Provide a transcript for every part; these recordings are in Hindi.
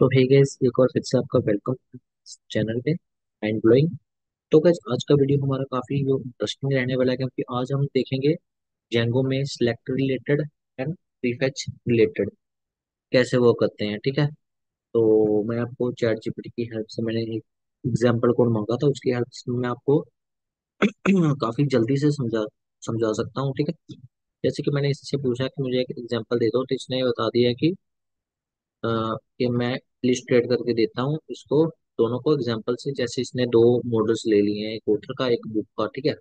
तो हे गाइस, एक और फिर से आपका वेलकम चैनल पे माइंड ब्लोइंग। तो गाइस, आज का वीडियो हमारा काफी जो इंटरेस्टिंग रहने वाला है, क्योंकि आज हम देखेंगे जेंगो में select related and prefetch related कैसे वो करते हैं। ठीक है। तो मैं आपको चैट जीपीटी की हेल्प से मैंने एक एग्जांपल कोड मांगा था, उसकी हेल्प से मैं आपको काफी जल्दी से समझा समझा सकता हूँ। ठीक है। जैसे कि मैंने इससे पूछा कि मुझे एक एग्जांपल दे दो, तो इसने बता दिया अ, कि मैं इलिस्ट्रेट करके देता हूँ इसको, दोनों को एग्जांपल से। जैसे इसने दो मॉडल्स ले लिए हैं, एक ऑथर का एक बुक का। ठीक है।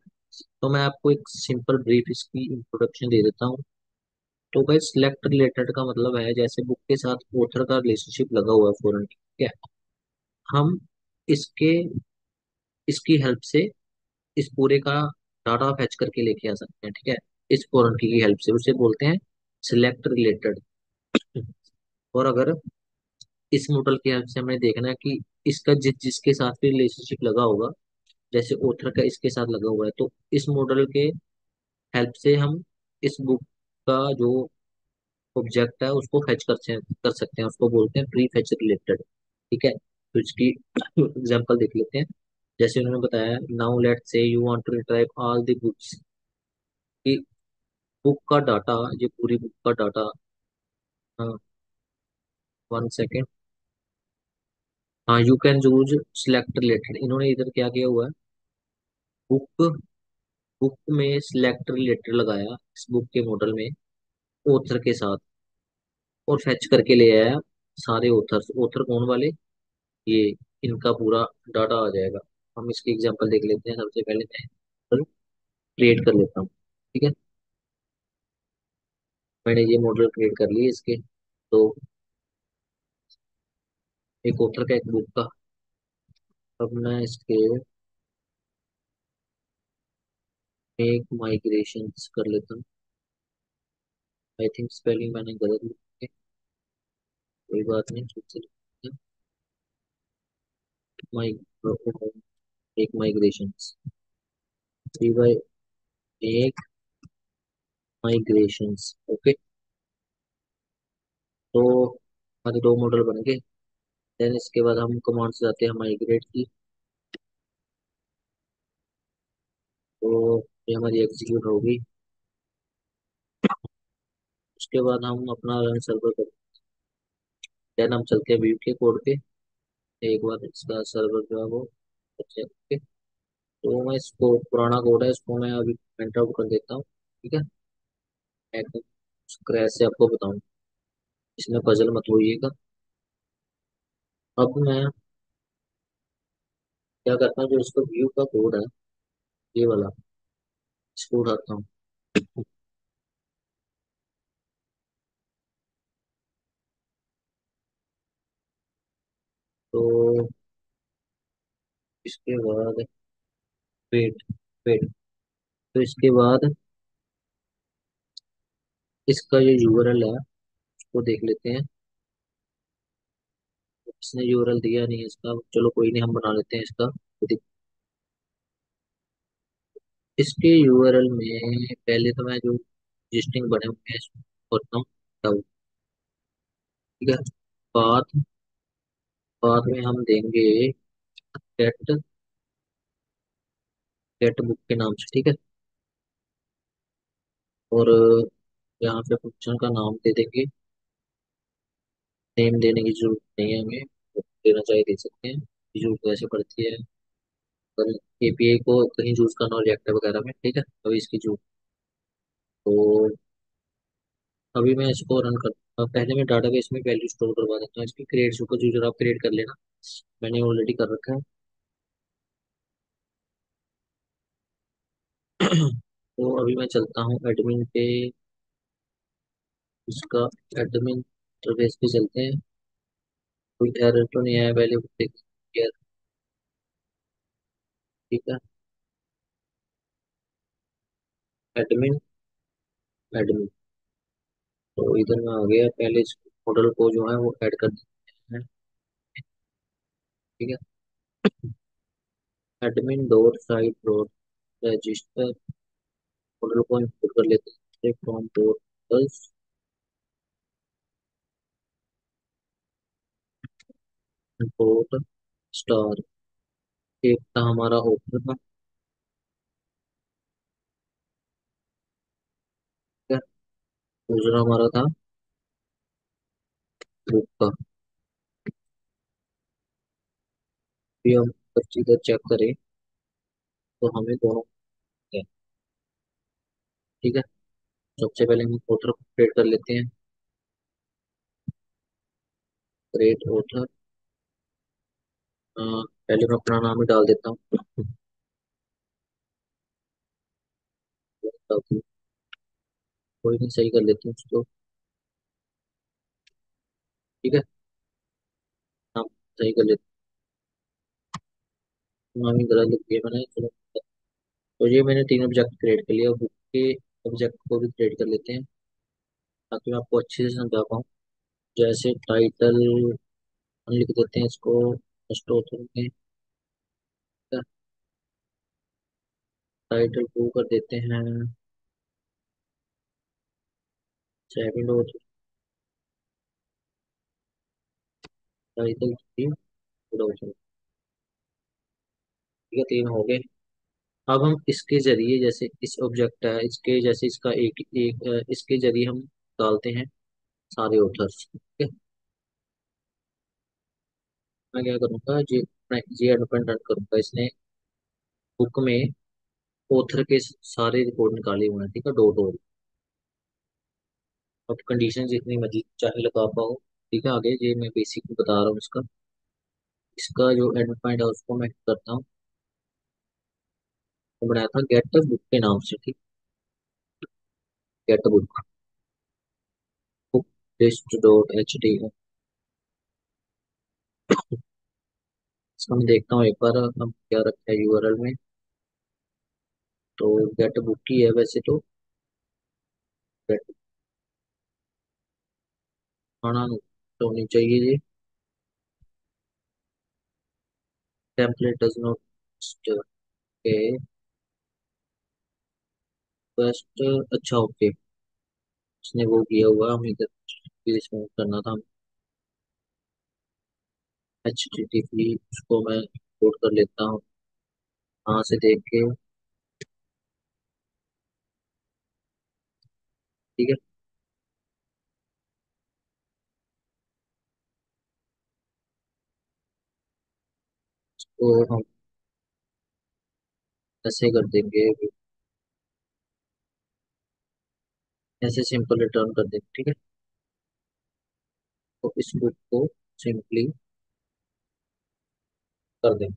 तो मैं आपको एक सिंपल ब्रीफ इसकी इंट्रोडक्शन दे देता हूँ। तो भाई, सिलेक्ट रिलेटेड का मतलब है जैसे बुक के साथ ऑथर का रिलेशनशिप लगा हुआ है फॉरेन। ठीक है। हम इसके इसकी हेल्प से इस पूरे का डाटा फैच करके लेके आ सकते हैं। ठीक है। इस फॉरेन की हेल्प से उसे बोलते हैं सिलेक्ट रिलेटेड। और अगर इस मॉडल की हेल्प से हमें देखना है कि इसका जिसके साथ भी रिलेशनशिप लगा होगा, जैसे ऑथर का इसके साथ लगा हुआ है, तो इस मॉडल के हेल्प से हम इस बुक का जो ऑब्जेक्ट है उसको फेच कर सकते हैं। उसको बोलते हैं प्री फेच रिलेटेड। ठीक है। तो इसकी एग्जांपल देख लेते हैं। जैसे उन्होंने बताया, now let say you want to retrieve all the books, कि बुक का डाटा, ये पूरी बुक का डाटा। One second. हाँ, you can use select related. इन्होंने इधर क्या किया हुआ है, बुक बुक में सिलेक्ट रिलेटेड लगाया इस बुक के मॉडल में ऑथर के साथ, और फेच करके ले आया सारे ऑथर्स। ऑथर कौन वाले, ये, इनका पूरा डाटा आ जाएगा। हम इसकी एग्जांपल देख लेते हैं। सबसे पहले मैं क्रिएट कर लेता हूँ। ठीक है। मैंने ये मॉडल क्रिएट कर लिए इसके। तो एक ऑथर का एक बुक का। अब मैं इसके एक माइग्रेशन कर लेता हूँ। आई थिंक स्पेलिंग मैंने गलत लिखी है, कोई बात नहीं, ठीक से लिखते हैं। माइ एक माइग्रेशन, थ्री बाई एक माइग्रेशंस। ओके। तो हमारे दो मॉडल बन गए। देन इसके बाद हम कमांड से जाते हैं माइग्रेट की। तो ये हमारी एग्जीक्यूट होगी। उसके बाद हम अपना रन सर्वर करते हैं। देन हम चलते हैं व्यू के कोड पे। एक बार इसका सर्वर जो है वो अच्छे। ओके। तो मैं इसको पुराना कोड है, इसको मैं अभी प्रिंट आउट कर देता हूँ। ठीक है। मैं एकदम स्क्रैच से आपको बताऊँ, इसमें पजल मत होइएगा। अब मैं क्या करता हूँ, जो इसका व्यू का कोड है, ये वाला, इसको उठाता हूँ। तो इसके बाद वेट वेट तो इसके बाद इसका जो यूआरएल है उसको देख लेते हैं। इसने यूआरएल दिया नहीं है इसका, चलो कोई नहीं, हम बना लेते हैं इसका। इसके यूआरएल में पहले तो मैं जो रजिस्टिंग बने हुए हैं इसको करता हूँ डाउन। ठीक है। पाथ पाथ में हम देंगे गेट गेट बुक के नाम से। ठीक है। और यहाँ पे फंक्शन का नाम दे देंगे। नेम देने की जरूरत नहीं है हमें, तो देना चाहिए दे सकते हैं, जरूरत वैसे पड़ती है पर एपीआई को कहीं यूज करना हो रिएक्टर वगैरह में। ठीक है। अभी इसकी जो, तो अभी मैं इसको रन कर, पहले मैं डाटाबेस में वैल्यू स्टोर करवा देता हूँ इसकी। क्रिएट सुपर यूजर आप क्रिएट कर लेना, मैंने ऑलरेडी कर रखा है। तो अभी मैं चलता हूँ एडमिन पे, इसका एडमिन इंटरफेस पे चलते हैं। कोई एरर तो नहीं आया, पहले देखते हैं। ठीक है। एडमिन एडमिन, तो इधर में आ गया। पहले इस मॉडल को जो है वो ऐड कर देते हैं। ठीक है। Admin dot site dot register, model को इंपोर्ट कर लेते हैं फ्रॉम पोर्टल्स। Report star. एक था हमारा ओपनर का, ठीक है। दूसरा हमारा था बुक का। भी हम सब चीज़ें चेक करें तो हमें दोनों है, ठीक है। सबसे पहले हम ऑथर को क्रिएट कर लेते हैं। Create author. पहले मैं अपना नाम ही डाल देता हूँ। ताकि कोई नहीं, सही कर लेते हैं उसको, ठीक है। नाम सही कर लेते हैं, नाम ही गलत लिख दिया मैंने, चलो। तो ये मैंने तीन ऑब्जेक्ट क्रिएट कर लिया, बुक के ऑब्जेक्ट को भी क्रिएट कर लेते हैं ताकि मैं आपको अच्छे से समझा पाऊँ। जैसे टाइटल हम लिख देते हैं इसको फर्स्ट ऑथर में, टाइटल टू कर देते हैं, second author, title three, third author. ठीक है, तीन हो गए। अब हम इसके जरिए, जैसे इस ऑब्जेक्ट है इसके जैसे इसका एक एक इसके जरिए हम डालते हैं सारे ऑथर्स, ठीक है। मैं क्या करूँगा, मैं ये इंडिपेंडेंट करूँगा, इसने बुक में ऑथर के सारे रिकॉर्ड निकाले हुए हैं, ठीक है, डॉट डॉट। अब कंडीशन जितनी मर्जी चाहे लगा पाओ, ठीक है। आगे ये मैं बेसिक बता रहा हूँ इसका, इसका जो एंड पॉइंट है उसको मैं करता हूँ। तो बनाया था गेट बुक के नाम से, ठीक। Get book, book list dot H T. इसका मैं देखता हूँ एक बार हम क्या रखा है यूआरएल में। तो गेट बुक ही है वैसे तो। गेट खाना तो होनी चाहिए जी। टेम्पलेट डज नॉट के फर्स्ट, अच्छा ओके। उसने वो किया हुआ, हम इधर भी इसमें करना था। एच टी टी पी उसको मैं कोड कर लेता हूँ, यहाँ से देख के, ठीक है। तो हम ऐसे कर देंगे, ऐसे सिंपल रिटर्न कर देंगे, ठीक है। तो इस बुक को सिंपली कर देंगे।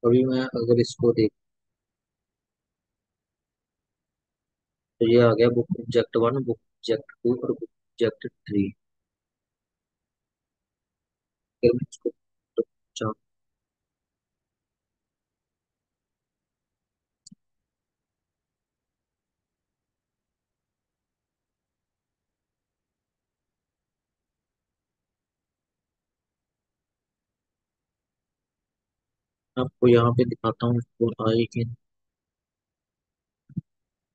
अभी मैं अगर इसको देख, तो ये आ गया book object one, book object two और बुक ऑब्जेक्ट थ्री। फिर मैं इसको, अच्छा, आपको यहाँ पे दिखाता हूँ इसको, आई इन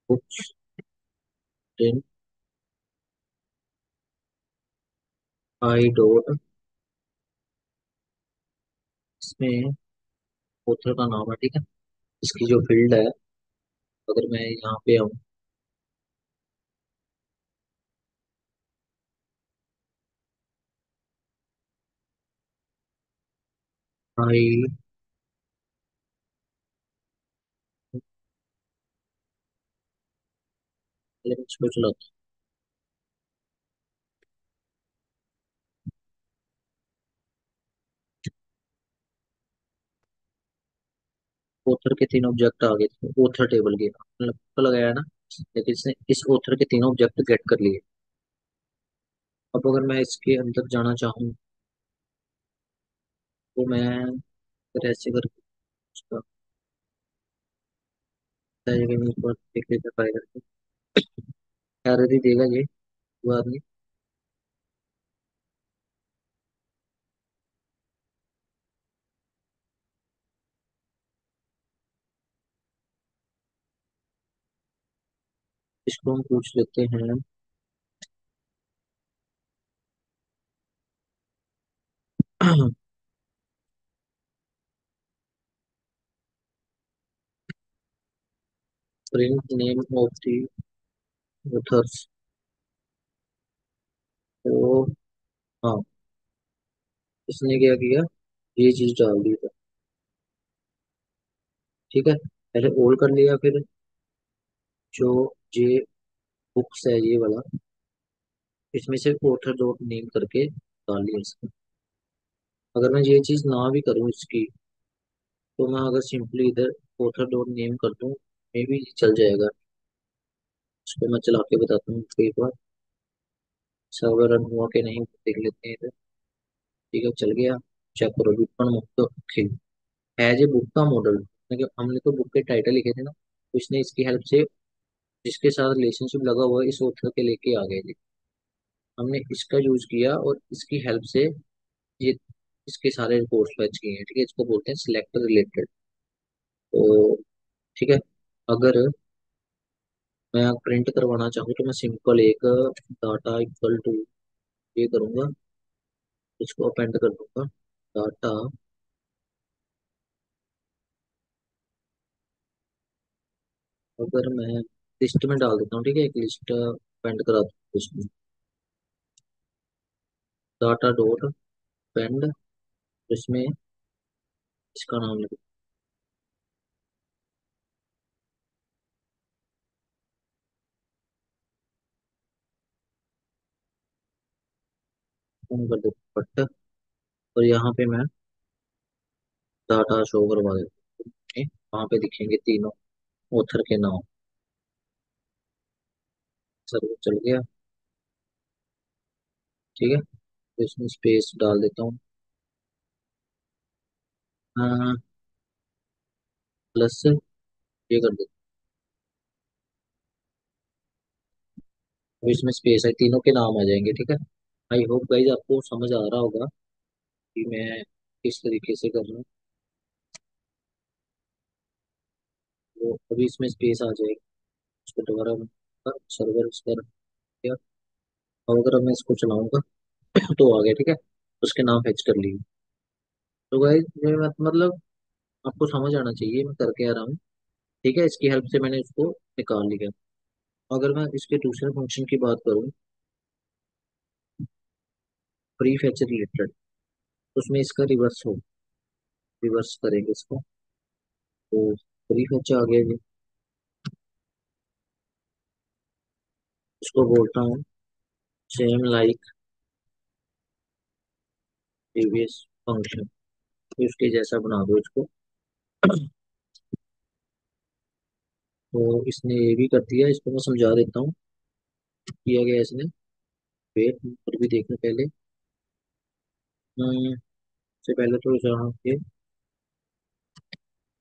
बुक्स टेन, आई डॉट, इसमें ऑथर का नाम है, ठीक है। इसकी जो फील्ड है, अगर मैं यहाँ पे आऊँ, आई, इसको चलाता हूँ, ऑथर के तीन ऑब्जेक्ट आ गए थे ऑथर टेबल के, मतलब तो लगाया ना, लेकिन इसने इस ऑथर के तीनों ऑब्जेक्ट गेट कर लिए। अब अगर मैं इसके अंदर जाना चाहूँ तो मैं फिर ऐसे करके उसका देख लेकर ट्राई करके एरर ही देगा ये, कोई बात नहीं। इसको हम पूछ लेते हैं, print name of the author's. तो हाँ, इसने क्या किया, ये चीज डाल दी था। ठीक है, पहले ऑल कर लिया, फिर जो ये बुक्स है ये वाला, इसमें से ऑथर डॉट नेम करके डाल लिया इसको। अगर मैं ये चीज ना भी करूँ इसकी, तो मैं अगर सिंपली इधर ऑथर डॉट नेम कर दूँ, मे भी चल जाएगा। इसको मैं चला के बताता हूँ आपको एक बार, सर्वर रन हुआ कि नहीं देख लेते हैं इधर। ठीक है, चल गया। चेक करो, विपण मुक्त खिल एज ए बुक का मॉडल। हमने तो बुक के टाइटल लिखे थे ना, तो इसने इसकी हेल्प से जिसके साथ रिलेशनशिप लगा हुआ है इस ऑथर के लेके आ गए थे। हमने इसका यूज किया और इसकी हेल्प से ये इसके सारे रिपोर्ट्स फैच किए हैं। ठीक है, इसको बोलते हैं सिलेक्ट रिलेटेड। तो ठीक है, अगर मैं प्रिंट करवाना चाहूँ तो मैं सिंपल एक डाटा इक्वल टू ये करूंगा, इसको अपेंड कर दूंगा डाटा। अगर मैं लिस्ट में डाल देता हूँ, ठीक है, एक लिस्ट अपेंड करा दूँ उसमें, डाटा डॉट अपेंड, इसमें इसका नाम लिख कर देता हूँ बट, और यहाँ पे मैं डाटा शो करवा देता हूँ। ठीक, वहाँ पे दिखेंगे तीनों ऑथर के नाम। सर वो चल गया। ठीक है, तो इसमें स्पेस डाल देता हूँ, प्लस ये कर देता हूँ। अब इसमें स्पेस है, तीनों के नाम आ जाएंगे। ठीक है, आई होप गाइज आपको समझ आ रहा होगा कि मैं किस तरीके से कर रहा हूँ। तो अभी इसमें स्पेस आ जाएगी, उसको दोबारा सर्वर कर दिया। अब अगर मैं इसको चलाऊंगा तो आ गया। ठीक है, उसके नाम फेच कर लिए। तो गाइज ये मतलब आपको समझ आना चाहिए मैं करके आ रहा हूँ। ठीक है, इसकी हेल्प से मैंने इसको निकाल लिया। अगर मैं इसके दूसरे फंक्शन की बात करूँ, प्री फैच रिलेटेड, उसमें इसका रिवर्स हो, रिवर्स करेंगे इसको। तो प्री फैच आ गया जी, इसको बोलता हूँ सेम लाइक प्रीवियस फंक्शन, तो इसके जैसा बना दो इसको। तो इसने ये भी कर दिया, इसको मैं समझा देता हूँ किया गया इसने। वेट पर भी देखने पहले, से पहले तो यहाँ के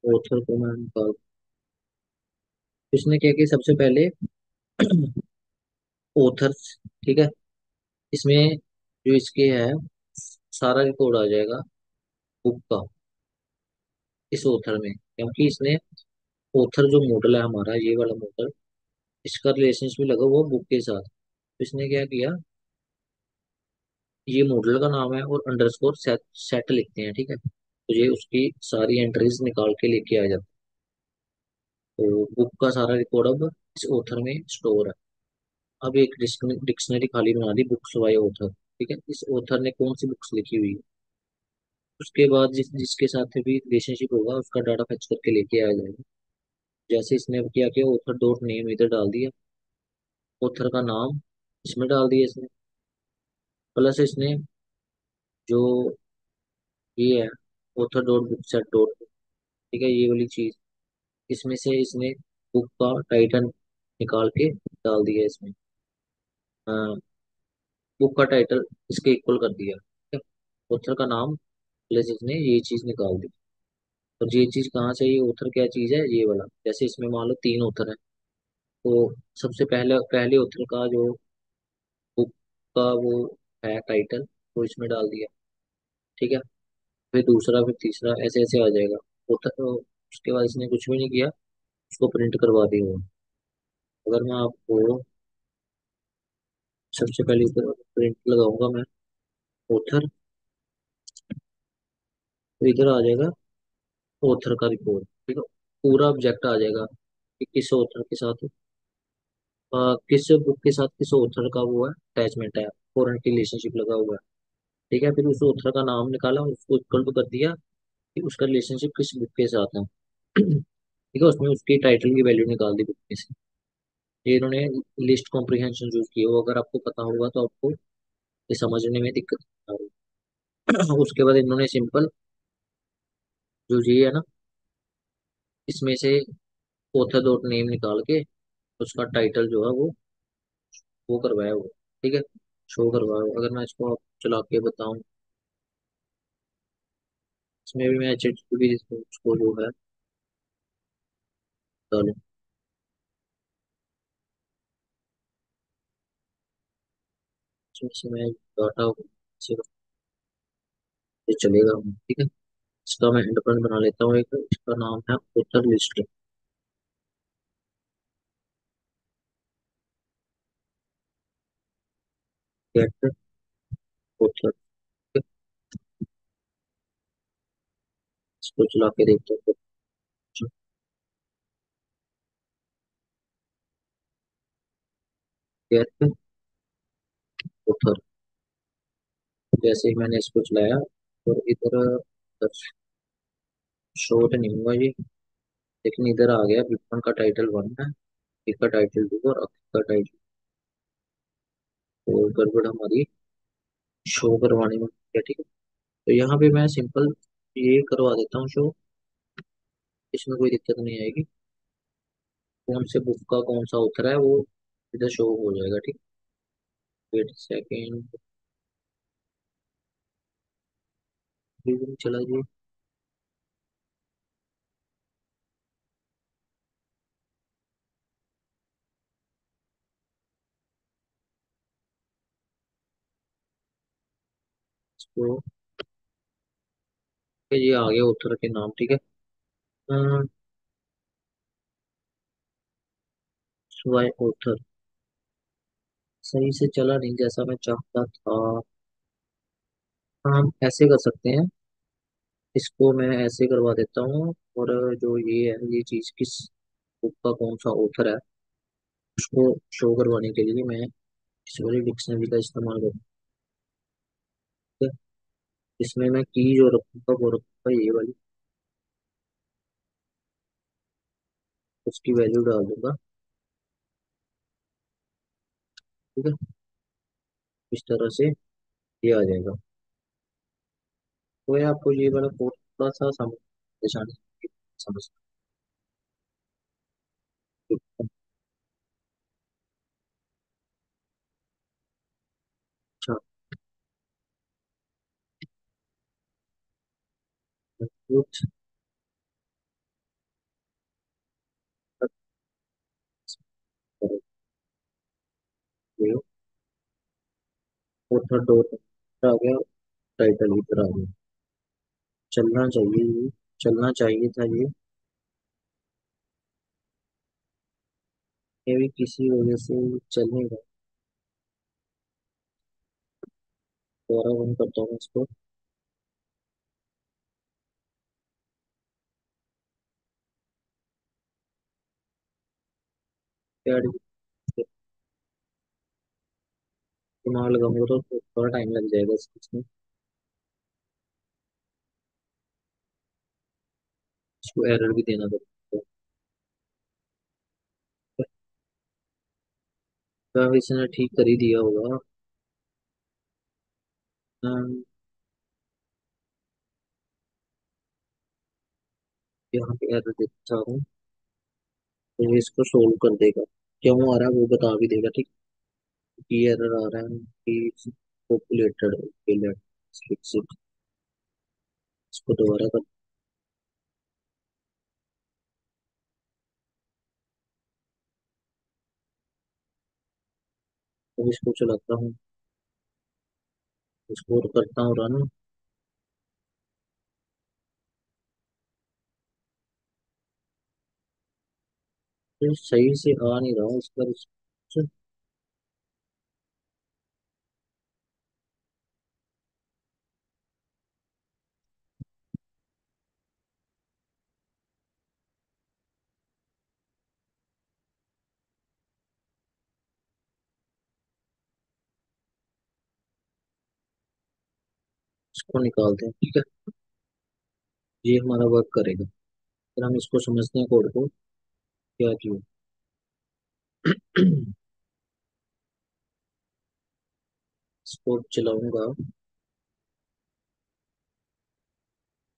ऑथर को मैं निकाल, इसने क्या किया सबसे पहले ऑथर्स। ठीक है, इसमें जो इसके है सारा रिकॉर्ड आ जाएगा बुक का इस ऑथर में, क्योंकि इसने ऑथर जो मॉडल है हमारा ये वाला मॉडल, इसका रिलेशनशिप लगा हुआ बुक के साथ। तो इसने क्या किया, ये मॉडल का नाम है और अंडरस्कोर सेट सेट लिखते हैं। ठीक है, तो ये उसकी सारी एंट्रीज निकाल के लेके आ जाता है। तो बुक का सारा रिकॉर्ड अब इस ऑथर में स्टोर है। अब एक डिक्शनरी खाली बना दी, बुक्स बाय ऑथर। ठीक है, इस ऑथर ने कौन सी बुक्स लिखी हुई है, उसके बाद जिसके साथ भी रिलेशनशिप होगा उसका डाटा फेच करके लेके आ जाएगा। जैसे इसने अब क्या किया, ऑथर डॉट नेम इधर डाल दिया, ऑथर का नाम इसमें डाल दिया इसने, प्लस इसने जो ये है author dot book set dot, ठीक है, ये वाली चीज इसमें से इसने बुक का टाइटल निकाल के डाल दिया इसमें। बुक का टाइटल इसके इक्वल कर दिया। ठीक है, ऑथर का नाम प्लस इसने ये चीज निकाल दी। और ये चीज कहाँ से, ये ऑथर क्या चीज है ये वाला, जैसे इसमें मान लो तीन ऑथर है, तो सबसे पहले ऑथर का जो बुक का वो है टाइटल, वो इसमें डाल दिया। ठीक है, फिर दूसरा फिर तीसरा ऐसे ऐसे आ जाएगा ऑथर। उसके बाद इसने कुछ भी नहीं किया, उसको प्रिंट करवा दिया हुआ। अगर मैं आपको सबसे पहले ऊपर प्रिंट लगाऊंगा मैं ऑथर, तो इधर आ जाएगा ऑथर का रिपोर्ट, ठीक है। पूरा ऑब्जेक्ट आ जाएगा कि किस ऑथर के साथ किस बुक के साथ किस ऑथर का वो है अटैचमेंट है, फॉरेन की रिलेशनशिप लगा हुआ है। ठीक है, फिर उस ऑथर का नाम निकाला, उसको इक्वल टू कर दिया कि उसका रिलेशनशिप किस बुक के साथ है। ठीक है, उसमें उसकी टाइटल की वैल्यू निकाल दी बुक में से। ये इन्होंने लिस्ट कॉम्प्रिहेंशन यूज की हो, अगर आपको पता होगा तो आपको ये समझने में दिक्कत नहीं आ रही। उसके बाद इन्होंने सिंपल जो ये है ना, इसमें से ऑथर डॉट नेम निकाल के उसका टाइटल जो है वो करवाया हुआ, ठीक है, शो करवाया हुआ। अगर मैं इसको आप चला के बताऊं, इसमें भी मैं एच भी इसको जो है डालूं, इसमें से मैं डाटा से ये चलेगा, ठीक है। इसका मैं इंडिपेंडेंट बना लेता हूँ एक, इसका नाम है ऑथर लिस्ट, गेट ऑथर। इसको चला के देखते हैं। गेट ऑथर, जैसे ही मैंने इसको चलाया और इधर शो तो नहीं हुआ ये, लेकिन इधर आ गया विपन का टाइटल वन है, एक का टाइटल टू और अक्षय का टाइटल। तो गड़बड़ हमारी शो करवाने में है, ठीक है। तो यहाँ पे मैं सिंपल ये करवा देता हूँ शो, इसमें कोई दिक्कत नहीं आएगी। कौन से बुक का कौन सा ऑथर है वो इधर शो हो जाएगा, ठीक। वेट सेकेंड, चला जी। इसको ये आ गया ऑथर के नाम, ठीक है। स्वाय ऑथर सही से चला नहीं जैसा मैं चाहता था। हम ऐसे कर सकते हैं, इसको मैं ऐसे करवा देता हूँ, और जो ये है ये चीज किस बुक का कौन सा ऑथर है उसको शो करवाने के लिए मैं इस वाली डिक्शनरी का इस्तेमाल करूँगा। इसमें मैं की जो रखूंगा वो रखूंगा ये वाली, उसकी वैल्यू डाल दूंगा, ठीक है। इस तरह से ये आ जाएगा। तो ये आपको ये वाला कोड थोड़ा सा समझ परेशानी समझ। अच्छा, कुछ ऑथर डॉट आ गया, टाइटल इधर आ गया। चलना चाहिए ये, चलना चाहिए था ये भी किसी वजह से चल नहीं रहा। दोबारा रन करता हूँ इसको। ऐड दिमाग लगाऊंगा तो थोड़ा टाइम लग जाएगा इसमें। इसको एरर भी देना पड़ेगा। तो इसने ठीक कर ही दिया होगा। यहाँ पे एरर देना चाह रहा हूँ, तो ये इसको सोल्व कर देगा। क्यों आ रहा है वो बता भी देगा, ठीक। ये एरर आ रहा है कि पॉपुलेटेड, इसको दोबारा कर। अब इसको चलाता हूँ, इसको करता हूँ रन। तो सही से आ नहीं रहा इस पर। इसको निकालते हैं, ठीक है। ये हमारा वर्क करेगा। फिर हम इसको समझते हैं कोड को क्या किया। इसको चलाऊंगा,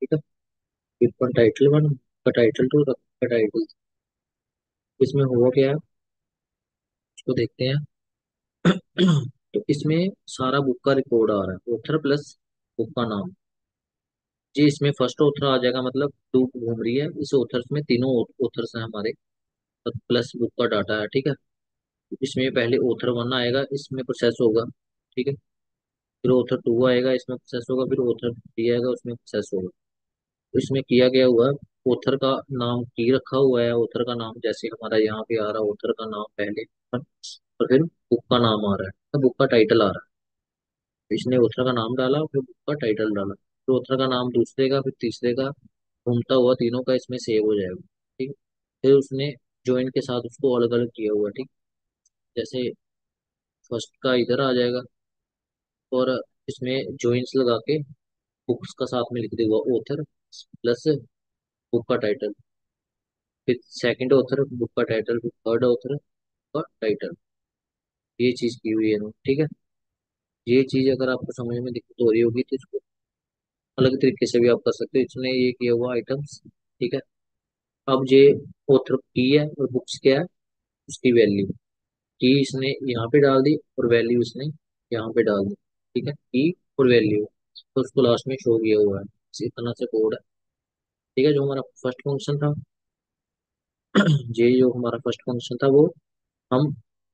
ठीक है। पेपर टाइटल वन का टाइटल टू का टाइटल, इसमें हुआ क्या है इसको देखते हैं। तो इसमें सारा बुक का रिकॉर्ड आ रहा है, ऑथर प्लस बुक का नाम। जी इसमें फर्स्ट ऑथर आ जाएगा, मतलब बुक घूम रही है इस ऑथर्स में, तीनों ऑथर्स हैं हमारे, प्लस बुक का डाटा है, ठीक है। इसमें पहले ऑथर वन आएगा, इसमें प्रोसेस होगा, ठीक है। फिर ऑथर टू आएगा, इसमें प्रोसेस होगा। फिर ऑथर थ्री आएगा, उसमें प्रोसेस होगा। तो इसमें किया गया हुआ है, ऑथर का नाम की रखा हुआ है, ऑथर का नाम जैसे हमारा यहाँ पे आ रहा है, ऑथर का नाम पहले, और फिर बुक का नाम आ रहा है, तो बुक का टाइटल आ रहा है। तो इसने ऑथर का नाम डाला, फिर बुक का टाइटल डाला, फिर ऑथर का नाम दूसरे का, फिर तीसरे का, घूमता हुआ तीनों का इसमें सेव हो जाएगा, ठीक। फिर उसने ज्वाइन के साथ उसको अलग अलग किया हुआ है, ठीक। जैसे फर्स्ट का इधर आ जाएगा, और इसमें ज्वाइंस लगा के बुक्स का साथ में लिख देगा ऑथर प्लस बुक का टाइटल, फिर सेकंड ऑथर बुक का टाइटल, फिर थर्ड ऑथर का टाइटल। ये चीज की हुई है इन्होंने, ठीक है। ये चीज अगर आपको समझ में दिक्कत हो रही होगी तो इसको अलग तरीके से भी आप कर सकते हो। इसने ये किया हुआ आइटम्स, ठीक है। अब ये ऑथर की है और बुक्स क्या है, उसकी वैल्यू की इसने यहाँ पे डाल दी, और वैल्यू इसने यहाँ पे डाल दी, ठीक है। की और वैल्यू, तो उसको लास्ट में शो किया हुआ है। इसी तरह से कोड है, ठीक है। जो हमारा फर्स्ट फंक्शन था, ये जो हमारा फर्स्ट फंक्शन था वो, हम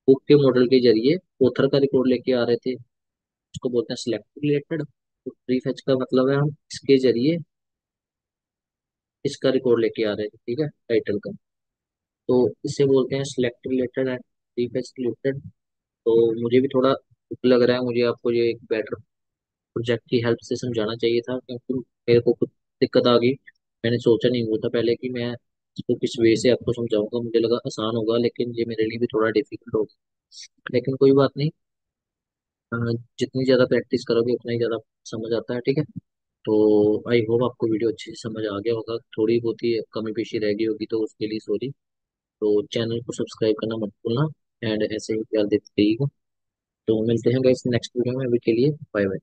बुक के मॉडल के जरिए ऑथर का रिकॉर्ड लेके आ रहे थे, इसको बोलते हैं सिलेक्ट रिलेटेड। तो प्री फेच का मतलब है हम इसके जरिए इसका रिकॉर्ड लेके आ रहे थे, ठीक है, टाइटल का। तो इसे बोलते हैं select related and pre fetch related. तो मुझे भी थोड़ा दुख लग रहा है, मुझे आपको ये एक बेटर प्रोजेक्ट की हेल्प से समझाना चाहिए था, क्योंकि मेरे को कुछ दिक्कत आ गई। मैंने सोचा नहीं हुआ था पहले कि मैं इसको किस वे से आपको समझाऊंगा, मुझे लगा आसान होगा, लेकिन ये मेरे लिए भी थोड़ा डिफिकल्ट होगा। लेकिन कोई बात नहीं, अ, जितनी ज़्यादा प्रैक्टिस करोगे उतना ही ज़्यादा समझ आता है, ठीक है। तो आई होप आपको वीडियो अच्छे से समझ आ गया होगा, थोड़ी बहुत ही कमी पेशी रह गई होगी तो उसके लिए सॉरी। तो चैनल को सब्सक्राइब करना मत भूलना, एंड ऐसे ही प्यार देते रहिएगा। तो मिलते हैं गाइस नेक्स्ट वीडियो में, अभी के लिए बाय बाय।